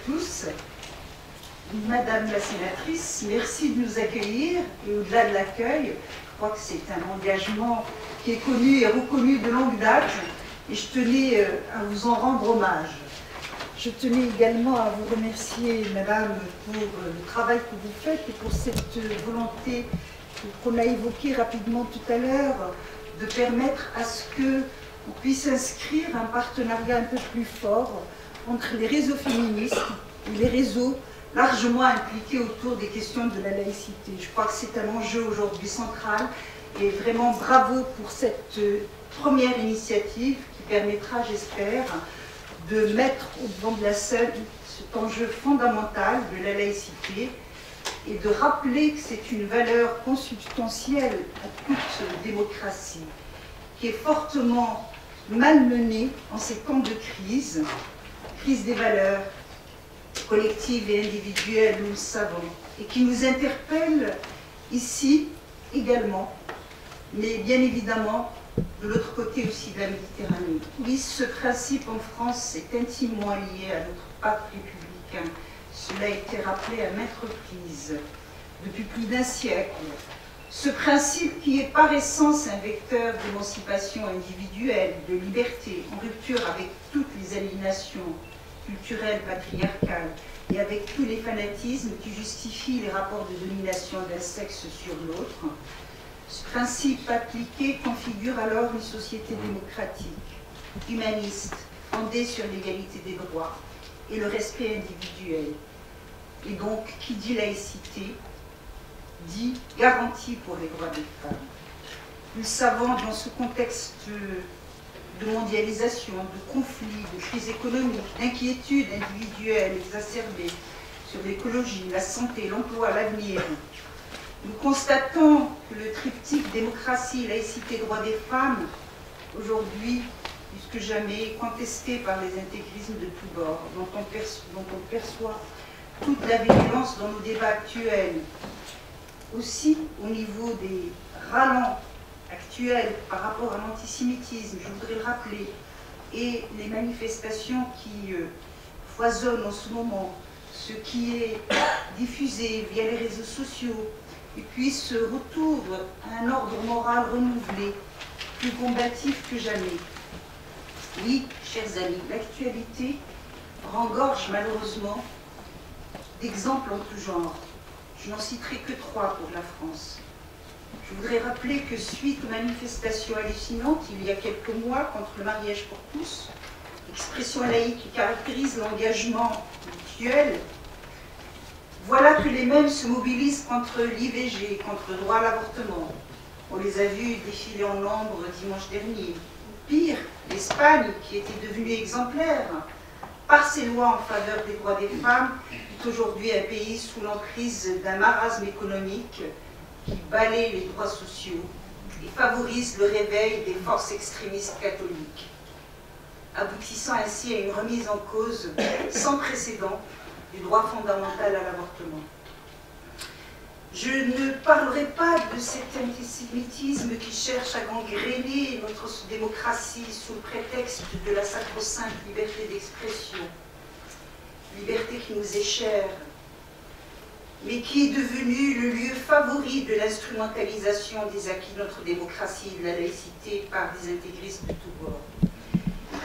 tous. Madame la sénatrice, merci de nous accueillir. Et au-delà de l'accueil, je crois que c'est un engagement qui est connu et reconnu de longue date. Et je tenais à vous en rendre hommage. Je tenais également à vous remercier, Madame, pour le travail que vous faites et pour cette volonté qu'on a évoquée rapidement tout à l'heure, de permettre à ce qu'on puisse inscrire un partenariat un peu plus fort entre les réseaux féministes et les réseaux largement impliqués autour des questions de la laïcité. Je crois que c'est un enjeu aujourd'hui central et vraiment bravo pour cette première initiative qui permettra, j'espère, de mettre au devant de la scène cet enjeu fondamental de la laïcité et de rappeler que c'est une valeur consubstantielle à toute démocratie, qui est fortement malmenée en ces temps de crise des valeurs collectives et individuelles, nous le savons, et qui nous interpelle ici également, mais bien évidemment de l'autre côté aussi de la Méditerranée. Oui, ce principe en France est intimement lié à notre pacte républicain. Cela a été rappelé à maintes reprises depuis plus d'un siècle. Ce principe qui est par essence un vecteur d'émancipation individuelle, de liberté, en rupture avec toutes les aliénations culturelles patriarcales et avec tous les fanatismes qui justifient les rapports de domination d'un sexe sur l'autre. Ce principe appliqué configure alors une société démocratique, humaniste, fondée sur l'égalité des droits et le respect individuel. Et donc, qui dit laïcité, dit garantie pour les droits des femmes. Nous savons, dans ce contexte de mondialisation, de conflits, de crise économique, d'inquiétudes individuelles exacerbées sur l'écologie, la santé, l'emploi, l'avenir, nous constatons que le triptyque démocratie, laïcité, droits des femmes, aujourd'hui, plus que jamais, est contesté par les intégrismes de tous bords, dont on perçoit toute la violence dans nos débats actuels. Aussi, au niveau des rallants actuels par rapport à l'antisémitisme, je voudrais le rappeler, et les manifestations qui foisonnent en ce moment, ce qui est diffusé via les réseaux sociaux, et puis ce retour à un ordre moral renouvelé, plus combatif que jamais. Oui, chers amis, l'actualité regorge malheureusement d'exemples en tout genre. Je n'en citerai que 3 pour la France. Je voudrais rappeler que suite aux manifestations hallucinantes, il y a quelques mois, contre le mariage pour tous, expression laïque qui caractérise l'engagement mutuel, voilà que les mêmes se mobilisent contre l'IVG, contre le droit à l'avortement. On les a vus défiler en nombre dimanche dernier. Pire, l'Espagne, qui était devenue exemplaire par ses lois en faveur des droits des femmes, est aujourd'hui un pays sous l'emprise d'un marasme économique qui balaie les droits sociaux et favorise le réveil des forces extrémistes catholiques, aboutissant ainsi à une remise en cause sans précédent du droit fondamental à l'avortement. Je ne parlerai pas de cet antisémitisme qui cherche à gangréner notre démocratie sous le prétexte de la sacro-sainte liberté d'expression, liberté qui nous est chère, mais qui est devenue le lieu favori de l'instrumentalisation des acquis de notre démocratie et de la laïcité par des intégristes de tous bords.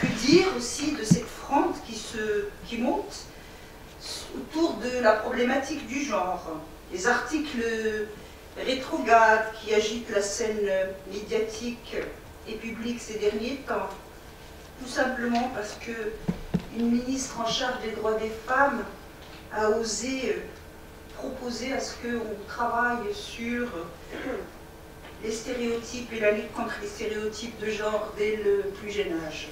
Que dire aussi de cette fronde qui monte autour de la problématique du genre, les articles rétrogrades qui agitent la scène médiatique et publique ces derniers temps, tout simplement parce qu'une ministre en charge des droits des femmes a osé proposer à ce qu'on travaille sur les stéréotypes et la lutte contre les stéréotypes de genre dès le plus jeune âge.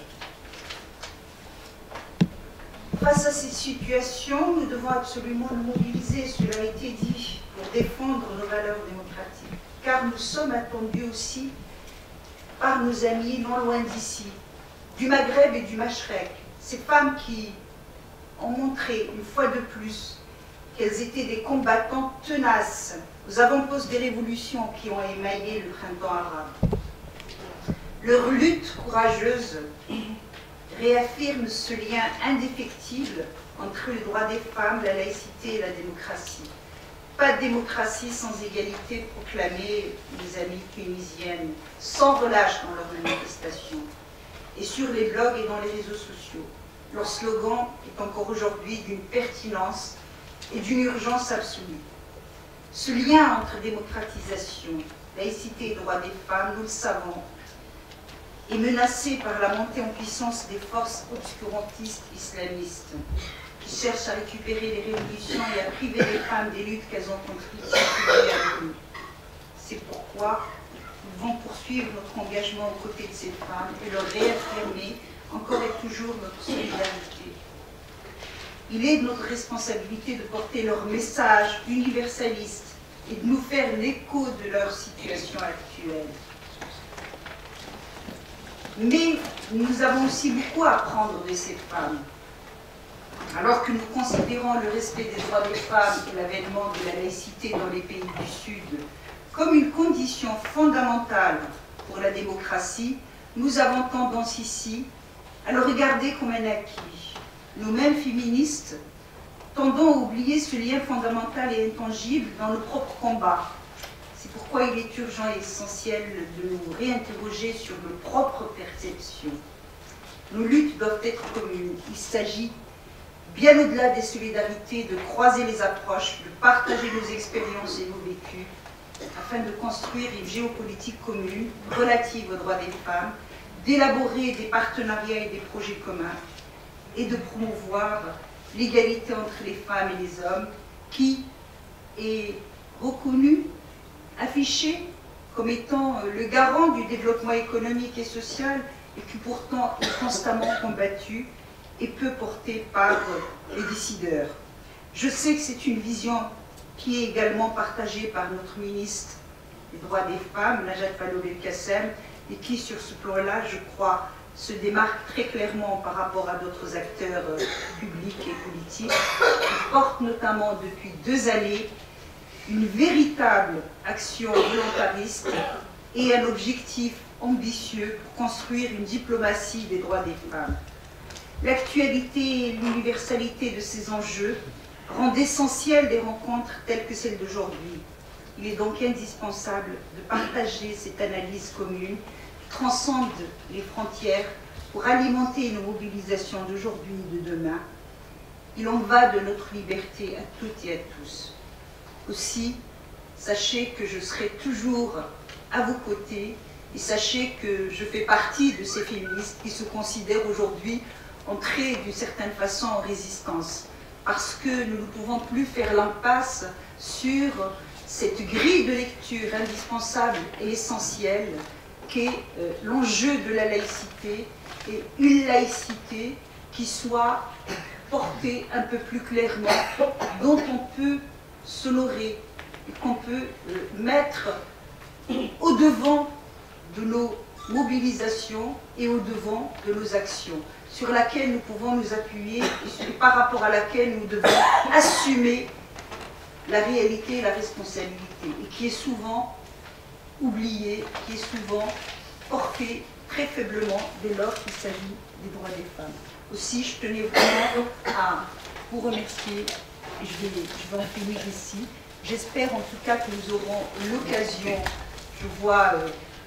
Face à cette situation, nous devons absolument nous mobiliser, cela a été dit, pour défendre nos valeurs démocratiques, car nous sommes attendus aussi par nos amis non loin d'ici, du Maghreb et du Machrek, ces femmes qui ont montré une fois de plus qu'elles étaient des combattantes tenaces aux avant-postes des révolutions qui ont émaillé le printemps arabe. Leur lutte courageuse réaffirme ce lien indéfectible entre les droits des femmes, la laïcité et la démocratie. Pas de démocratie sans égalité proclamée, les amies tunisiennes, sans relâche dans leurs manifestations, et sur les blogs et dans les réseaux sociaux. Leur slogan est encore aujourd'hui d'une pertinence et d'une urgence absolue. Ce lien entre démocratisation, laïcité et droits des femmes, nous le savons, est menacé par la montée en puissance des forces obscurantistes islamistes qui cherchent à récupérer les révolutions et à priver les femmes des luttes qu'elles ont contribuées à mener. C'est pourquoi nous devons poursuivre notre engagement aux côtés de ces femmes et leur réaffirmer encore et toujours notre solidarité. Il est de notre responsabilité de porter leur message universaliste et de nous faire l'écho de leur situation actuelle. Mais nous avons aussi beaucoup à apprendre de ces femmes. Alors que nous considérons le respect des droits des femmes et l'avènement de la laïcité dans les pays du Sud comme une condition fondamentale pour la démocratie, nous avons tendance ici à le regarder comme un acquis. Nous-mêmes féministes tendons à oublier ce lien fondamental et intangible dans nos propres combats. C'est pourquoi il est urgent et essentiel de nous réinterroger sur nos propres perceptions. Nos luttes doivent être communes. Il s'agit, bien au-delà des solidarités, de croiser les approches, de partager nos expériences et nos vécus, afin de construire une géopolitique commune relative aux droits des femmes, d'élaborer des partenariats et des projets communs, et de promouvoir l'égalité entre les femmes et les hommes, qui est reconnue, affichée comme étant le garant du développement économique et social, et qui pourtant est constamment combattue et peu portée par les décideurs. Je sais que c'est une vision qui est également partagée par notre ministre des droits des femmes, Najat Vallaud-Belkacem, et qui, sur ce plan-là, je crois, se démarque très clairement par rapport à d'autres acteurs publics et politiques, qui portent notamment depuis 2 années une véritable action volontariste et un objectif ambitieux pour construire une diplomatie des droits des femmes. L'actualité et l'universalité de ces enjeux rendent essentielles des rencontres telles que celle d'aujourd'hui. Il est donc indispensable de partager cette analyse commune qui transcende les frontières pour alimenter nos mobilisations d'aujourd'hui et de demain. Il en va de notre liberté à toutes et à tous. Aussi, sachez que je serai toujours à vos côtés et sachez que je fais partie de ces féministes qui se considèrent aujourd'hui entrées d'une certaine façon en résistance, parce que nous ne pouvons plus faire l'impasse sur cette grille de lecture indispensable et essentielle qu'est l'enjeu de la laïcité, et une laïcité qui soit portée un peu plus clairement, dont on peut s'honorer et qu'on peut mettre au-devant de nos mobilisations et au-devant de nos actions, sur laquelle nous pouvons nous appuyer et par rapport à laquelle nous devons assumer la réalité et la responsabilité, et qui est souvent oubliée, qui est souvent portée très faiblement dès lors qu'il s'agit des droits des femmes. Aussi, je tenais vraiment à vous remercier, et je vais en finir ici. J'espère en tout cas que nous aurons l'occasion, je vois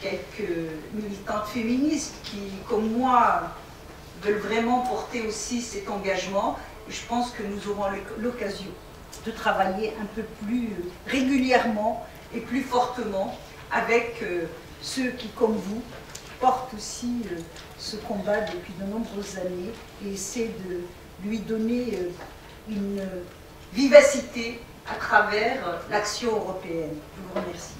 quelques militantes féministes qui, comme moi, veulent vraiment porter aussi cet engagement. Et je pense que nous aurons l'occasion de travailler un peu plus régulièrement et plus fortement avec ceux qui, comme vous, portent aussi ce combat depuis de nombreuses années et essaient de lui donner une vivacité à travers l'action européenne. Je vous remercie.